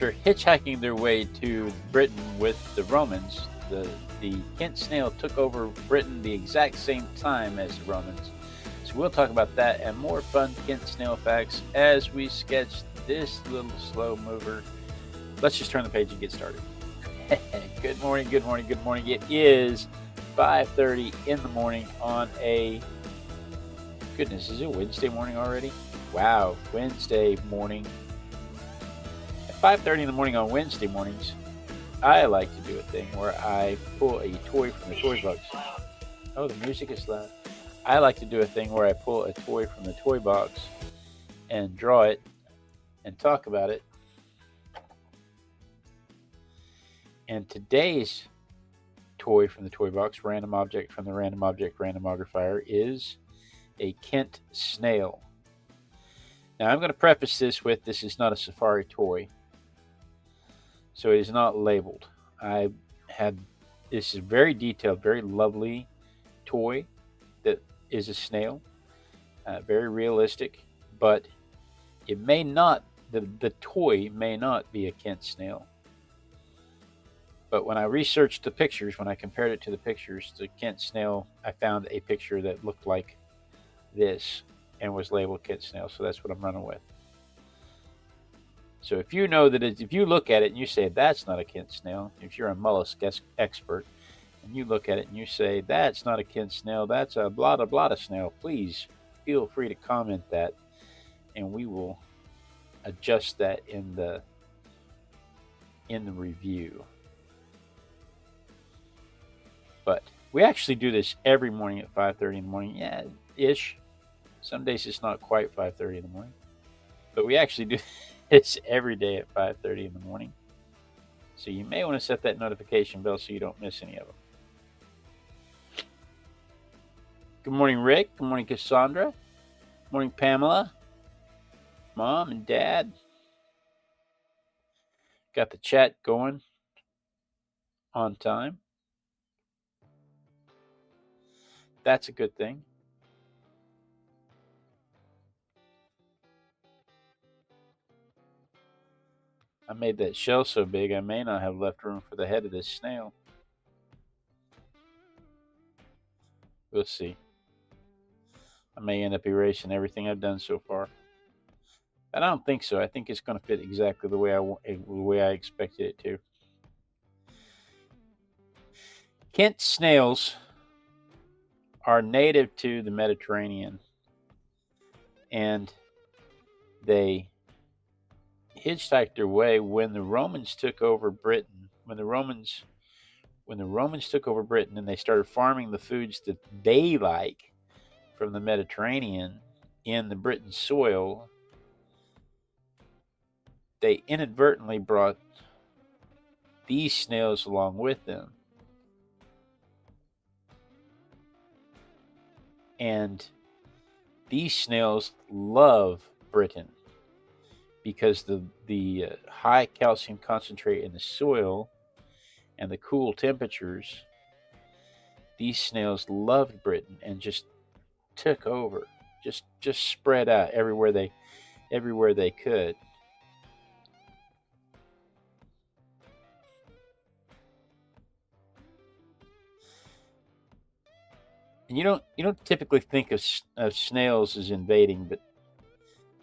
After hitchhiking their way to Britain with the Romans, the Kent snail took over Britain the exact same time as the Romans. So we'll talk about that and more fun Kent snail facts as we sketch this little slow mover. Let's just turn the page and get started. Good morning, good morning, good morning. It is 5:30 in the morning on a, goodness, is it Wednesday morning already? Wow, Wednesday morning. 5:30 in the morning on Wednesday mornings, I like to do a thing where I pull a toy from the toy box. Oh, the music is loud. I like to do a thing where I pull a toy from the toy box and draw it and talk about it. And today's toy from the toy box, random object from the Random Object Randomogrifier, is a Kent snail. Now I'm going to preface this with this is not a safari toy. So it is not labeled. This is very detailed, very lovely toy that is a snail, very realistic, but it may not, the toy may not be a Kent snail. But when I researched the pictures, when I compared it to the pictures, the Kent snail, I found a picture that looked like this and was labeled Kent snail, so that's what I'm running with. So if you know that if you look at it and you say that's not a Kent snail, if you're a mollusk expert and you look at it and you say that's not a Kent snail, that's a blada blada snail, please feel free to comment that and we will adjust that in the review. But we actually do this every morning at 5:30 in the morning. Yeah, ish. Some days it's not quite 5:30 in the morning. But we actually do this every day at 5:30 in the morning. So you may want to set that notification bell so you don't miss any of them. Good morning, Rick. Good morning, Cassandra. Good morning, Pamela. Mom and Dad. Got the chat going on time. That's a good thing. I made that shell so big I may not have left room for the head of this snail. We'll see. I may end up erasing everything I've done so far. But I don't think so. I think it's going to fit exactly the way I expected it to. Kent snails are native to the Mediterranean, and they hitchhiked their way when the Romans took over Britain. When the Romans took over Britain and they started farming the foods that they like from the Mediterranean in the Britain soil, they inadvertently brought these snails along with them. And these snails love Britain because the high calcium concentrate in the soil and the cool temperatures. These snails loved Britain and just took over, just spread out everywhere they could. And you don't typically think of snails as invading, but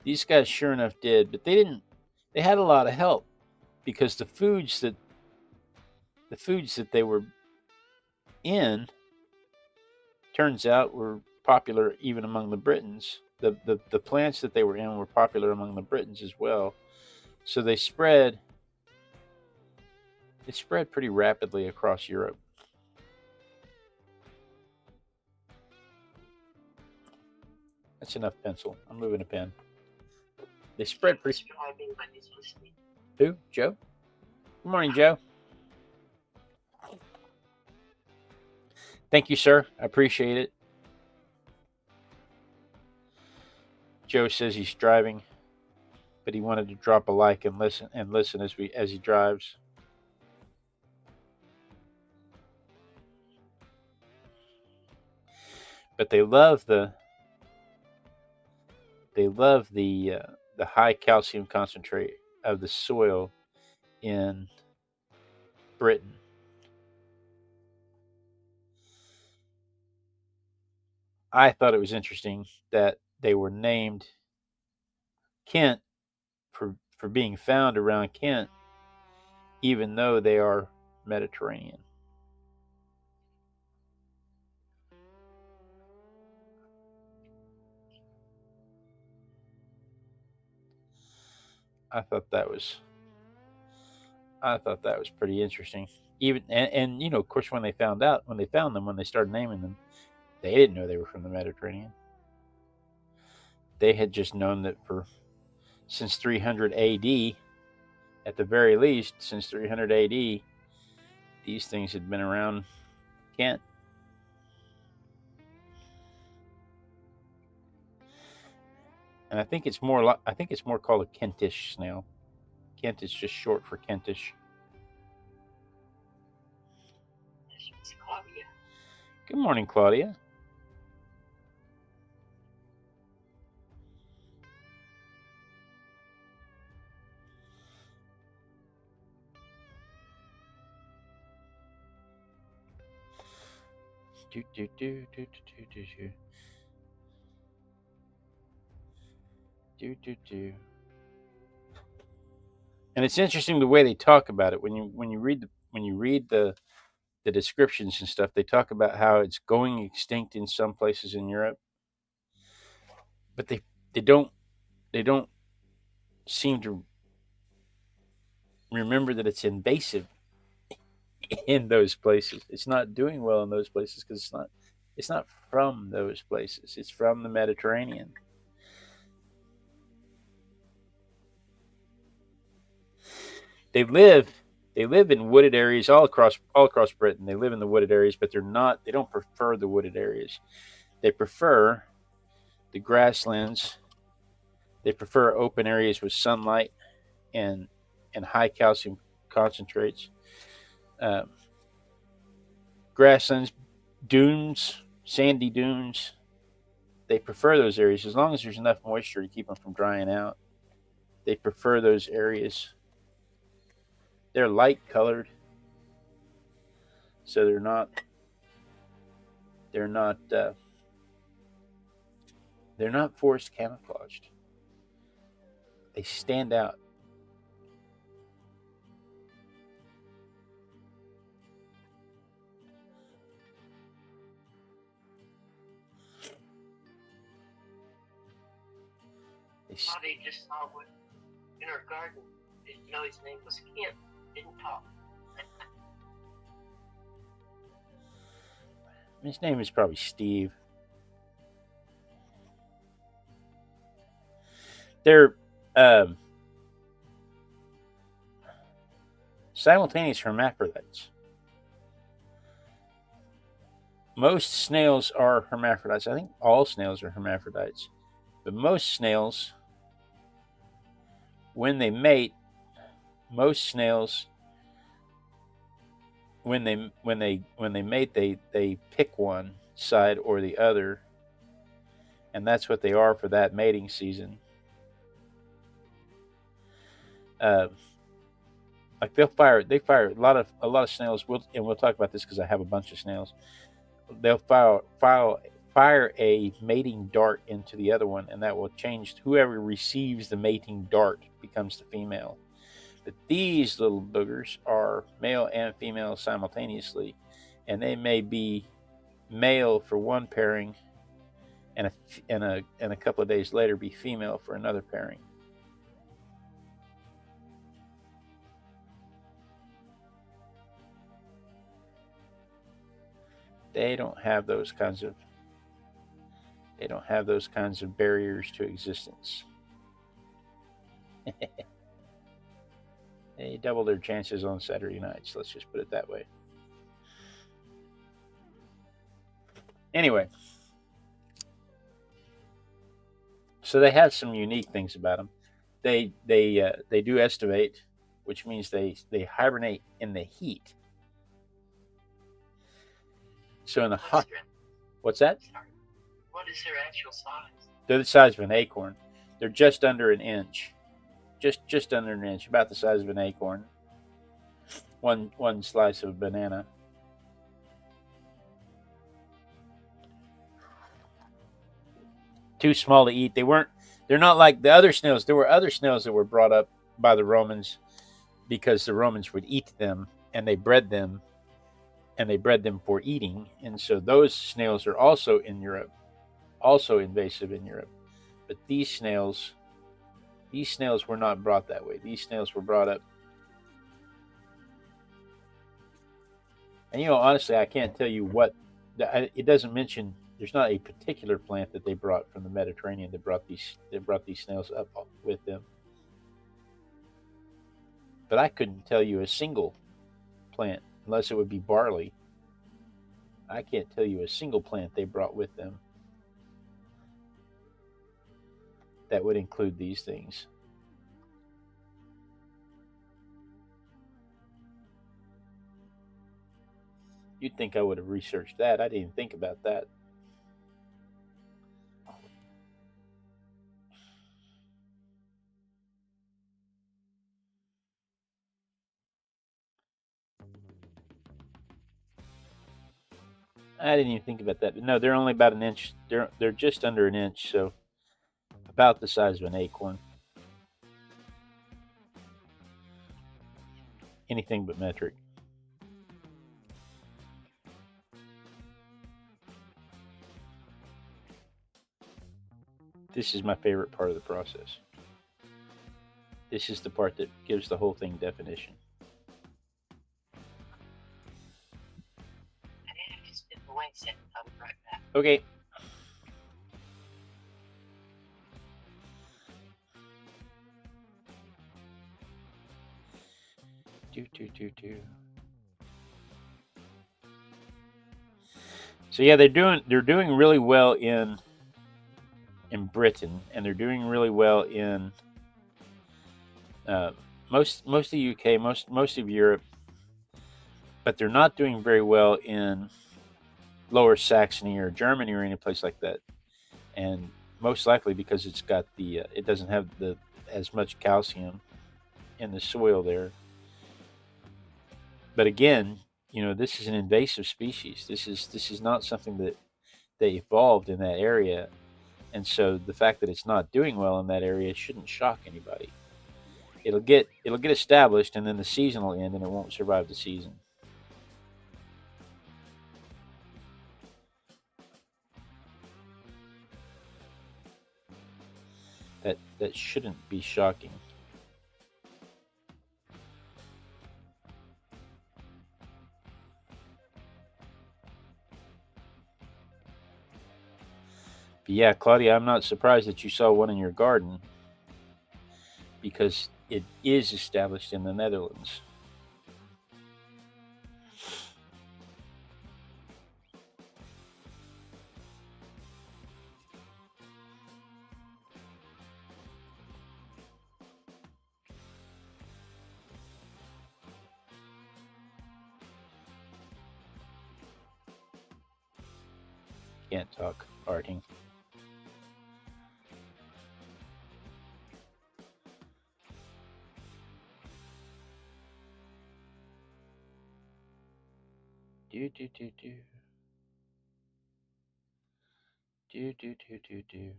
these guys sure enough did. But they had a lot of help because the foods that they were in, turns out, were popular even among the Britons. The plants that they were in were popular among the Britons as well. So they spread pretty rapidly across Europe. That's enough pencil. I'm moving a pen. They spread pretty. Who? Joe? Good morning, Joe. Thank you, sir. I appreciate it. Joe says he's driving, but he wanted to drop a like and listen as he drives. But they love the high calcium concentrate of the soil in Britain. I thought it was interesting that they were named Kent for being found around Kent, even though they are Mediterranean. I thought that was pretty interesting. Even and you know, of course, when they found them, when they started naming them, they didn't know they were from the Mediterranean. They had just known that for since 300 AD, at the very least, since 300 AD, these things had been around Kent. And I think it's more called a Kentish snail. Kent is just short for Kentish. Good morning, Claudia. Do, do, do, do, do, do, do. Do, do, do. And it's interesting the way they talk about it when you read the descriptions and stuff. They talk about how it's going extinct in some places in Europe, but they don't seem to remember that it's invasive in those places. It's not doing well in those places because it's not from those places. It's from the Mediterranean. They live in wooded areas all across Britain. They live in the wooded areas, but they don't prefer the wooded areas. They prefer the grasslands. They prefer open areas with sunlight and high calcium concentrates. Grasslands, dunes, sandy dunes. They prefer those areas as long as there's enough moisture to keep them from drying out. They prefer those areas. They're light colored, so they're not forest camouflaged. They stand out. They just saw what in our garden. Didn't know his name was Kent. Didn't talk. His name is probably Steve. They're simultaneous hermaphrodites. Most snails are hermaphrodites. I think all snails are hermaphrodites, but most snails, when they mate, when they mate, they pick one side or the other, and that's what they are for that mating season. Like they fire a lot of snails. We'll talk about this because I have a bunch of snails. They'll fire a mating dart into the other one, and that will change. Whoever receives the mating dart becomes the female. But these little boogers are male and female simultaneously, and they may be male for one pairing, and a couple of days later be female for another pairing. They don't have those kinds of barriers to existence. They double their chances on Saturday nights. Let's just put it that way. Anyway, so they have some unique things about them. They do estivate, which means they hibernate in the heat. So in the hot, what's that? What is their actual size? They're the size of an acorn. They're just under an inch. Just under an inch, about the size of an acorn. one slice of a banana. Too small to eat. They're not like the other snails. There were other snails that were brought up by the Romans because the Romans would eat them, and they bred them for eating. And so those snails are also in Europe, also invasive in Europe. But these snails were not brought that way. These snails were brought up. And honestly, I can't tell you what. It doesn't mention. There's not a particular plant that they brought from the Mediterranean that brought these snails up with them. But I couldn't tell you a single plant, unless it would be barley. I can't tell you a single plant they brought with them that would include these things. You'd think I would have researched that. I didn't even think about that. I didn't even think about that. But no, they're only about an inch. They're just under an inch, so about the size of an acorn. Anything but metric. This is my favorite part of the process. This is the part that gives the whole thing definition. I'll be right back. Okay. So yeah, they're doing really well in Britain, and they're doing really well in most of the UK, most of Europe, but they're not doing very well in Lower Saxony or Germany or any place like that, and most likely because it's got it doesn't have as much calcium in the soil there. But again, this is an invasive species. This is not something that they evolved in that area, and so the fact that it's not doing well in that area shouldn't shock anybody. It'll get established, and then the season will end, and it won't survive the season. That shouldn't be shocking. But yeah, Claudia, I'm not surprised that you saw one in your garden because it is established in the Netherlands. Can't talk, farting. Do do do do. Do do do do do.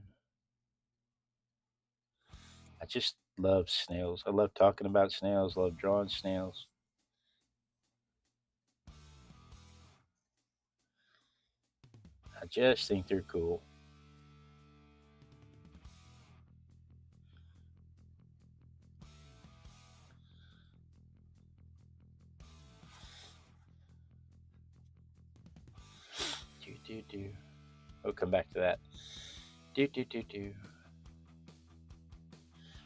I just love snails. I love talking about snails. Love drawing snails. I just think they're cool. Do do do. We'll come back to that. Do do do do.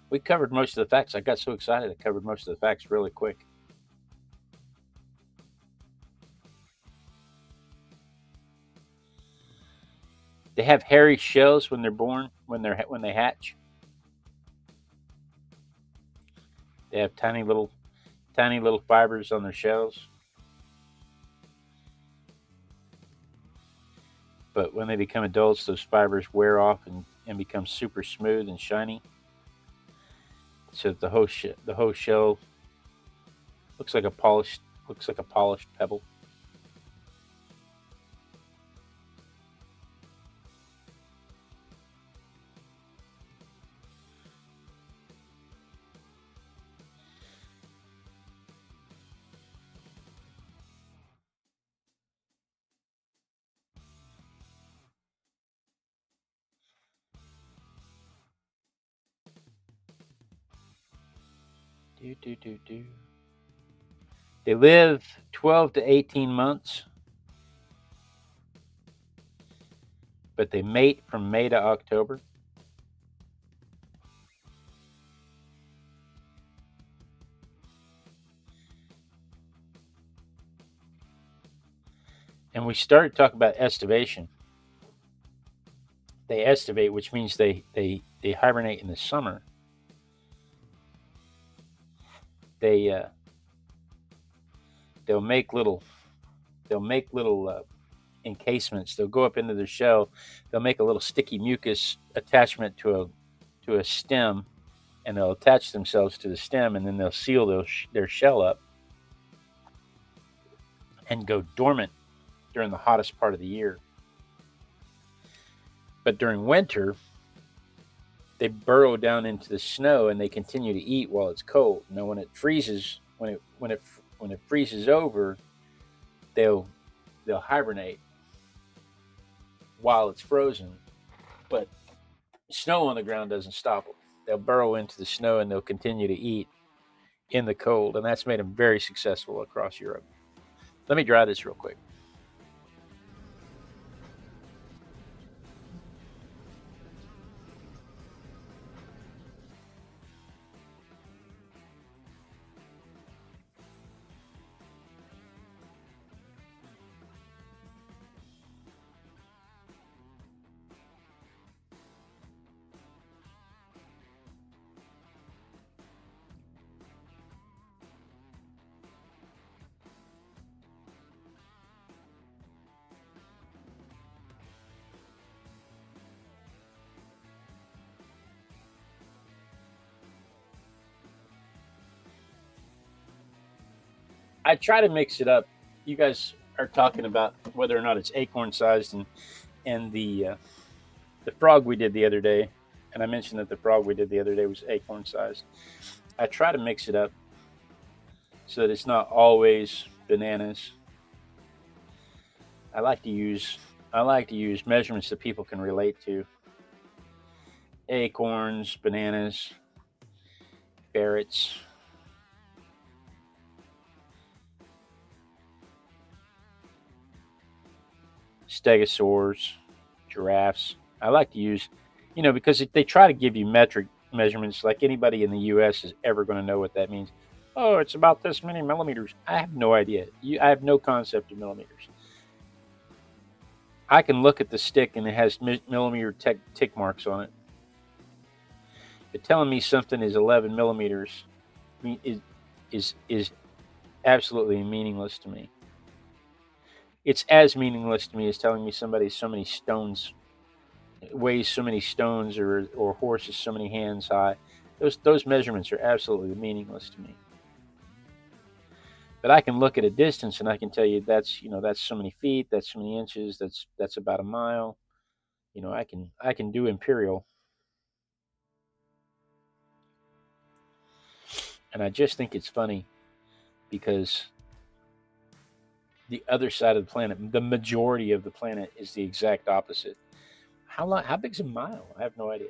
We covered most of the facts. I got so excited I covered most of the facts really quick. They have hairy shells when they're born, when they hatch. They have tiny little fibers on their shells. But when they become adults, those fibers wear off and become super smooth and shiny. So the whole shell Looks like a polished pebble. Do. They live 12 to 18 months, but they mate from May to October. And we started talking about estivation. They estivate, which means they hibernate in the summer. They they'll make little encasements. They'll go up into their shell. They'll make a little sticky mucus attachment to a stem, and they'll attach themselves to the stem, and then they'll seal their shell up and go dormant during the hottest part of the year. But during winter, they burrow down into the snow and they continue to eat while it's cold. Now, when it freezes, when it freezes over, they'll hibernate while it's frozen. But snow on the ground doesn't stop them. They'll burrow into the snow and they'll continue to eat in the cold, and that's made them very successful across Europe. Let me dry this real quick. I try to mix it up. You guys are talking about whether or not it's acorn sized, and the frog we did the other day, and I mentioned that the frog we did the other day was acorn sized. I try to mix it up so that it's not always bananas. I like to use measurements that people can relate to. Acorns, bananas, ferrets. Stegosaurs, giraffes. I like to use, because if they try to give you metric measurements, like anybody in the U.S. is ever going to know what that means. Oh, it's about this many millimeters. I have no idea. I have no concept of millimeters. I can look at the stick and it has millimeter tick marks on it. But telling me something is 11 millimeters is absolutely meaningless to me. It's as meaningless to me as telling me somebody so many stones weighs so many stones, or horse is so many hands high. Those measurements are absolutely meaningless to me. But I can look at a distance and I can tell you that's so many feet, that's so many inches, that's about a mile. I can do imperial. And I just think it's funny because the other side of the planet, the majority of the planet, is the exact opposite. How big's a mile? I have no idea.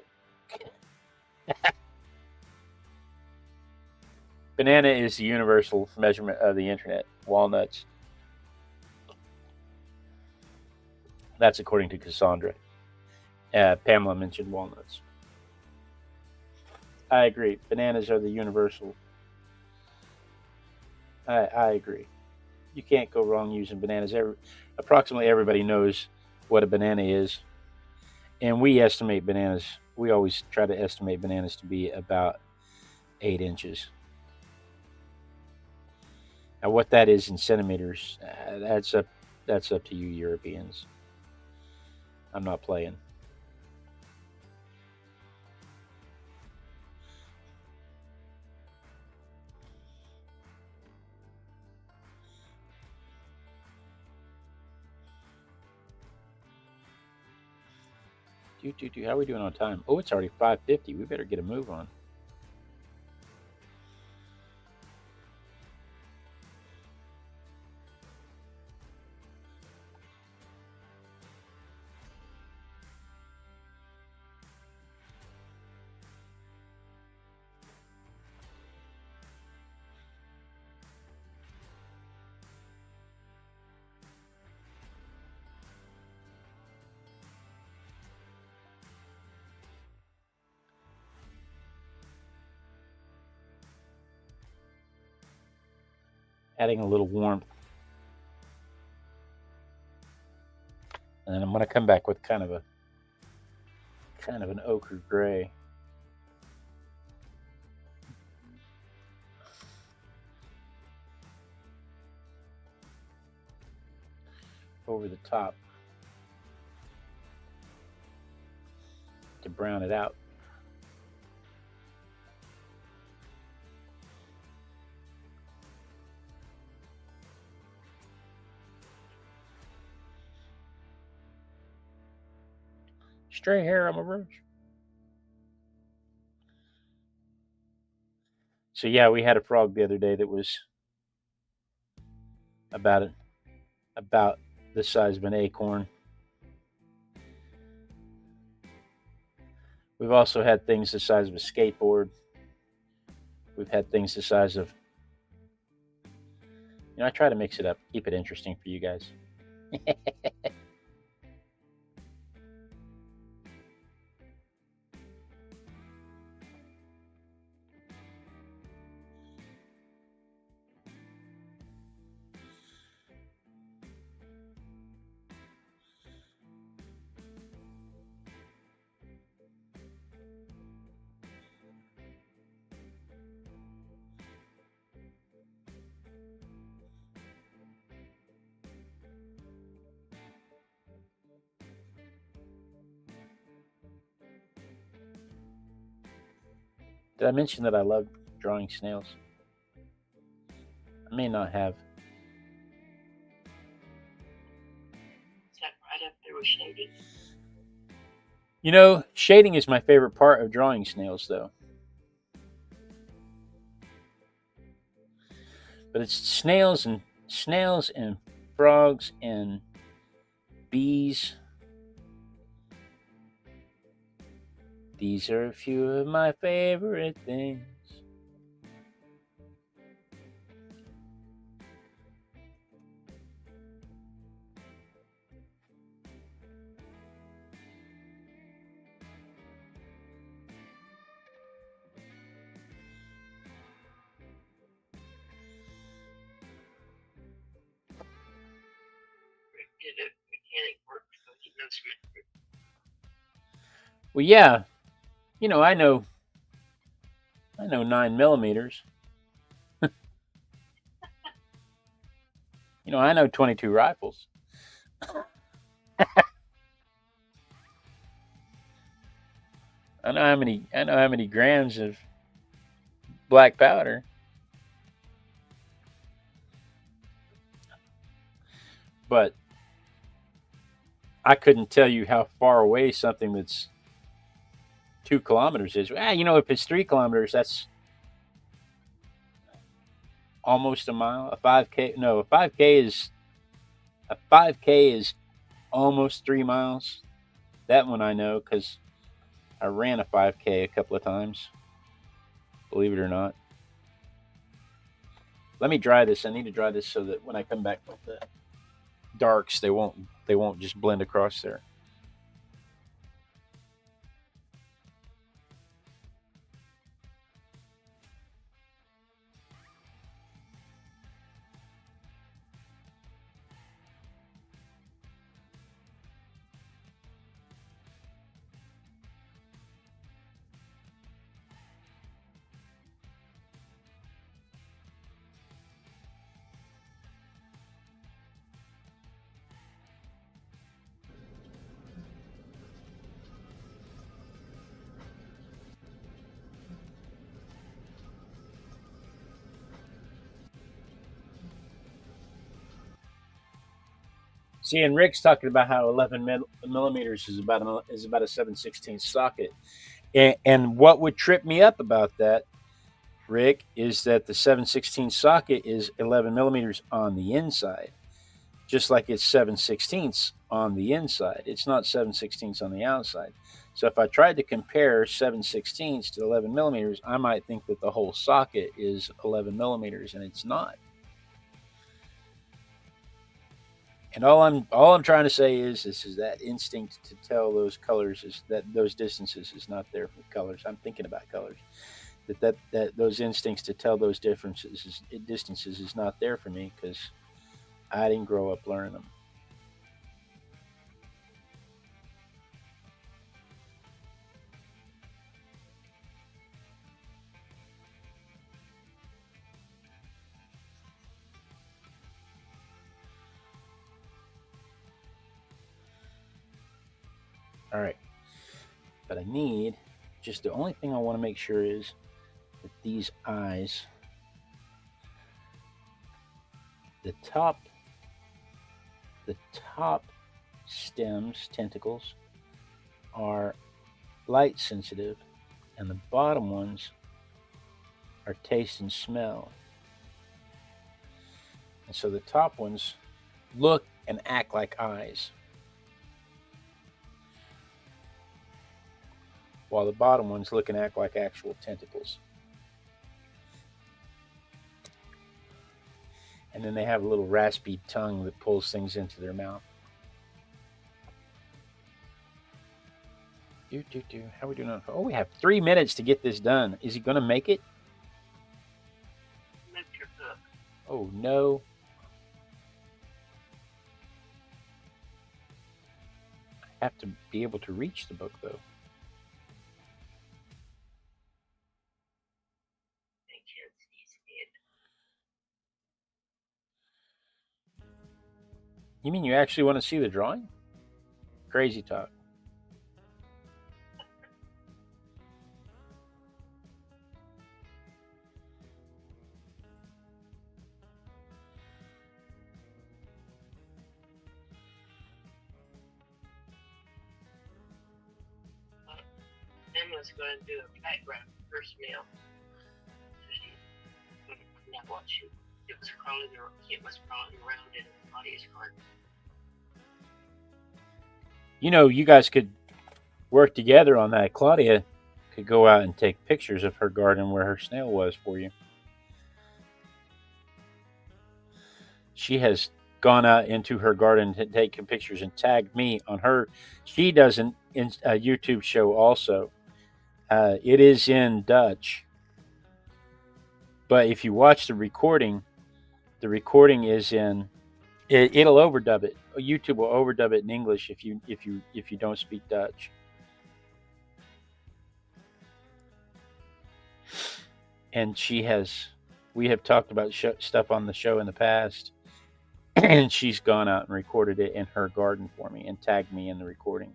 Banana is the universal measurement of the internet. Walnuts. That's according to Cassandra. Pamela mentioned walnuts. I agree. Bananas are the universal. I agree. You can't go wrong using bananas. Approximately everybody knows what a banana is. And we estimate bananas. We always try to estimate bananas to be about 8 inches. Now, what that is in centimeters, that's up to you Europeans. I'm not playing. How are we doing on time? Oh, it's already 5:50. We better get a move on. Adding a little warmth. And then I'm going to come back with kind of an ochre gray. Over the top to brown it out. Stray hair on my brush. So yeah, we had a frog the other day that was about the size of an acorn. We've also had things the size of a skateboard. We've had things the size of, I try to mix it up, keep it interesting for you guys. Did I mention that I love drawing snails? I may not have. Is that right up there with shading? Shading is my favorite part of drawing snails, though. But it's snails and frogs and bees. These are a few of my favorite things. Did a mechanic work, so he knows metric. Well, yeah, I know 9 millimeters. I know 22 rifles. I know how many grams of black powder. But I couldn't tell you how far away something that's 2 kilometers is. If it's 3 kilometers, that's almost a mile. A 5K, no, a 5K is almost 3 miles. That one I know because I ran a 5K a couple of times. Believe it or not. Let me dry this. I need to dry this so that when I come back with the darks, they won't just blend across there. See, and Rick's talking about how 11 millimeters is about a 7/16 socket, and what would trip me up about that, Rick, is that the 7/16 socket is 11 millimeters on the inside, just like it's 7/16 on the inside. It's not 7/16 on the outside. So if I tried to compare 7/16 to 11 millimeters, I might think that the whole socket is 11 millimeters, and it's not. And all I'm trying to say is this is that instinct to tell those colors is that those distances is not there for colors. I'm thinking about colors. That those instincts to tell those distances is not there for me because I didn't grow up learning them. All right, but I need just the only thing I want to make sure is that these eyes, the top stems, tentacles, are light sensitive, and the bottom ones are taste and smell. And so the top ones look and act like eyes, while the bottom ones look and act like actual tentacles. And then they have a little raspy tongue that pulls things into their mouth. How are we doing? Oh, we have 3 minutes to get this done. Is he going to make it? Move your book. Oh, no. I have to be able to reach the book, though. I can't see his head. You mean you actually want to see the drawing? Crazy talk. Emma's going to do a background for Snail. Now watch it. It was crawling around in Claudia's garden. You know, you guys could work together on that. Claudia could go out and take pictures of her garden where her snail was for you. She has gone out into her garden to take pictures and tagged me on her. She does a YouTube show also. It is in Dutch, but if you watch the recording is in. It'll overdub it. YouTube will overdub it in English if you don't speak Dutch. And we have talked about stuff on the show in the past, and she's gone out and recorded it in her garden for me and tagged me in the recording.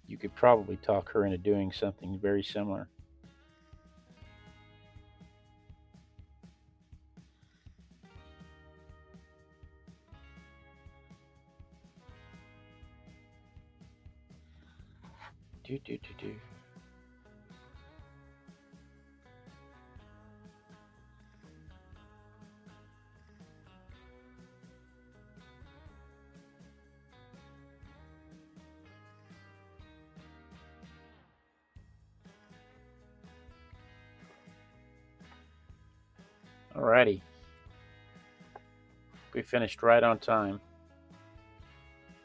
You could probably talk her into doing something very similar. Do. Alrighty. We finished right on time.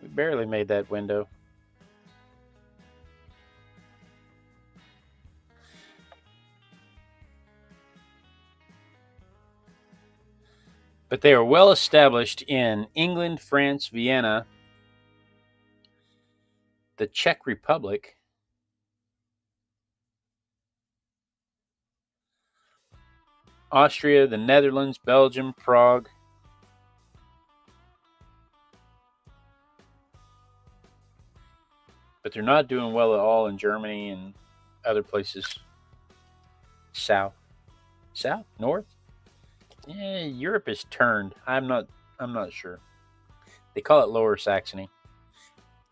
We barely made that window. But they are well established in England, France, Vienna, the Czech Republic, Austria, the Netherlands, Belgium, Prague, but they're not doing well at all in Germany and other places. South, north. Yeah, Europe is turned. I'm not sure. They call it Lower Saxony.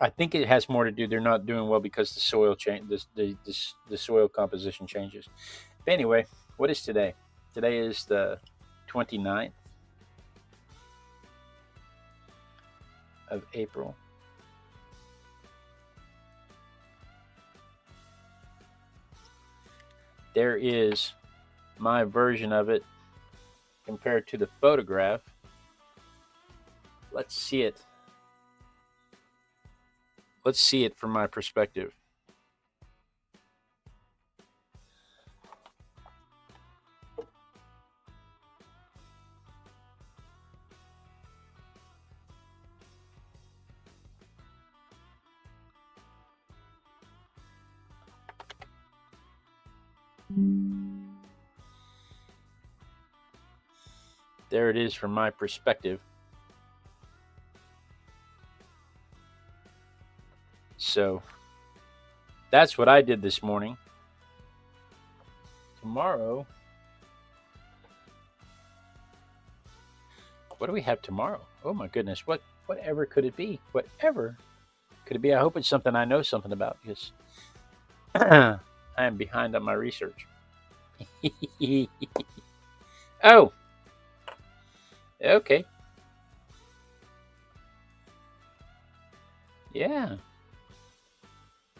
I think it has more to do. They're not doing well because the soil change. The soil composition changes. But anyway, what is today? Today is the 29th of April. There is my version of it compared to the photograph. Let's see it. Let's see it from my perspective. There it is from my perspective. So that's what I did this morning. Tomorrow, what do we have tomorrow? Oh my goodness, whatever could it be? Whatever could it be? I hope it's something I know something about, because I am behind on my research. Oh, okay. Yeah,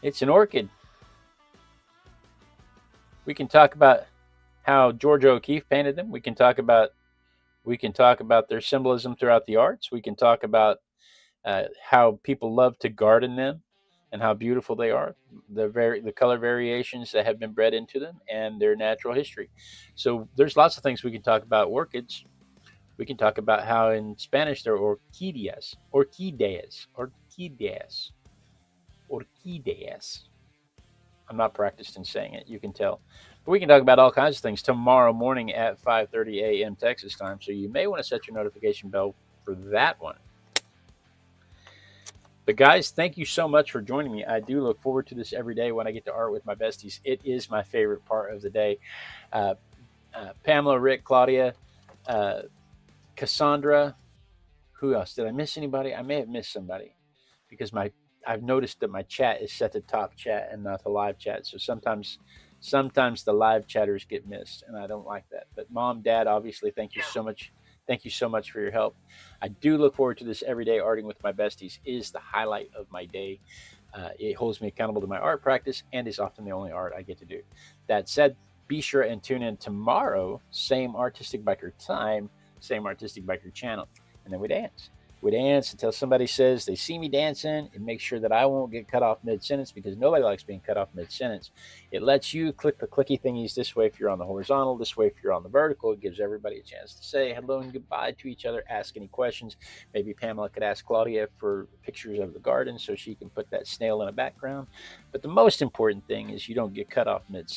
it's an orchid. We can talk about how Georgia O'Keeffe painted them. We can talk about their symbolism throughout the arts. We can talk about how people love to garden them and how beautiful they are, the color variations that have been bred into them, and their natural history. So there's lots of things we can talk about orchids. We can talk about how in Spanish they're orquídeas. I'm not practiced in saying it, you can tell. But we can talk about all kinds of things tomorrow morning at 5:30 a.m. Texas time. So you may want to set your notification bell for that one. But guys, thank you so much for joining me. I do look forward to this every day when I get to art with my besties. It is my favorite part of the day. Pamela, Rick, Claudia, Cassandra. Who else? Did I miss anybody? I may have missed somebody, because I've noticed that my chat is set to top chat and not the live chat. So sometimes the live chatters get missed, and I don't like that. But Mom, Dad, obviously, thank you so much. Thank you so much for your help. I do look forward to this every day. Arting with my besties is the highlight of my day. It holds me accountable to my art practice and is often the only art I get to do. That said, be sure and tune in tomorrow, same Artistic Biker time, same Artistic Biker channel. And then we dance. We dance until somebody says they see me dancing. It makes sure that I won't get cut off mid-sentence, because nobody likes being cut off mid-sentence. It lets you click the clicky thingies this way if you're on the horizontal, this way if you're on the vertical. It gives everybody a chance to say hello and goodbye to each other, ask any questions. Maybe Pamela could ask Claudia for pictures of the garden so she can put that snail in a background. But the most important thing is you don't get cut off mid-sentence.